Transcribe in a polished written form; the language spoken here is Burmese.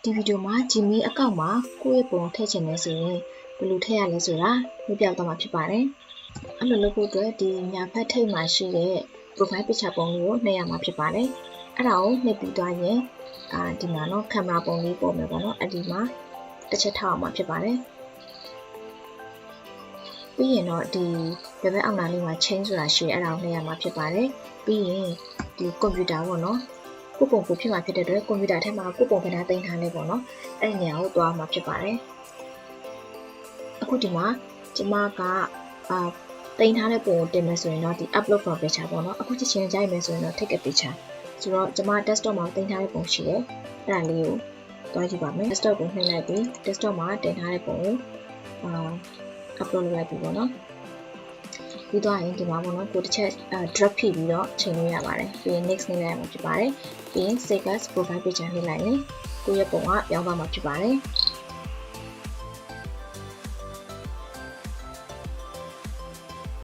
ဒီဗီဒီယိုမှာ Gmail အကောင့်မှာကိုယ့်ရဲ့ပုံထည့်ချင်တယ်ဆိုရင်ဘယ်လိုထည့်ရလဲဆိုတာပြပြသွားမှာဖြစ်ပါတယ်။အဲ့လိုလုပ်ဖို့အတွက်ဒီညာဘက်ထိပ်မှာရှိတဲ့ profile picture ပုံလေးကိုနှိပ်ရမှာဖြစ်ပါတယ်။အဲ့ဒါကိုနှိပ်ပြီးသွားရင်ဒီမှာနော်ကင်မရာပုံလေးပေါ်မယ်ပေါ့နော်။အဲ့ဒီမှာတစ်ချက်ထောက်အောင်မှာဖြစ်ပါတယ်။ပြီးရင်တော့ဒီဘယ်ဘက်အောက်နာလေးမှာ change ဆိုတာရှိတယ်အဲ့ဒါကိုနှိပ်ရမှာဖြစ်ပါတယ်။ပြီးရင်ဒီကွန်ပျူတာပေါ့နော်။ကိုပုံကိုဖြစ်မှာဖြစ်တဲ့အတွက်ကွန်ပျူတာထဲမှာကိုပုံကဏ္ဍတင်ထားနေပေါ့နော်အဲ့ဒီနေရာကိုသွားမှာဖြစ်ပါတယ်အခုဒီမှာကျမကတင်ထားတဲ့ပုံကိုတင်မယ်ဆိုရင်တော့ဒီ upload from picture ပေါ့နော်အခုချက်ချင်းကြိုက်မယ်ဆိုရင်တော့ take a picture ဆိုတော့ကျမ desktop မှာတင်ထားတဲ့ပုံရှိတယ်အဲ့ဒါလေးကိုသွားကြည့်ပါမယ် desktop ကိုနှိပ်လိုက်ပြီး desktop မှာတင်ထားတဲ့ပုံကိုupload လုပ်လိုက်ပြီပေါ့နော်ပြီးတော့ရင်ဒီမှာပေါ့နော်ကိုတစ်ချက်drag ဖိပြီးတော့ချိန်လို့ရပါတယ်ပြီးရင် next နှိပ်လိုက်ရမှာဖြစ်ပါတယ်ပြီးရင် save as profile picture နှိပ်လိုက်ရင်ကိုယ့်ရဲ့ပုံကပြောင်းသွားမှာဖြစ်ပါတယ်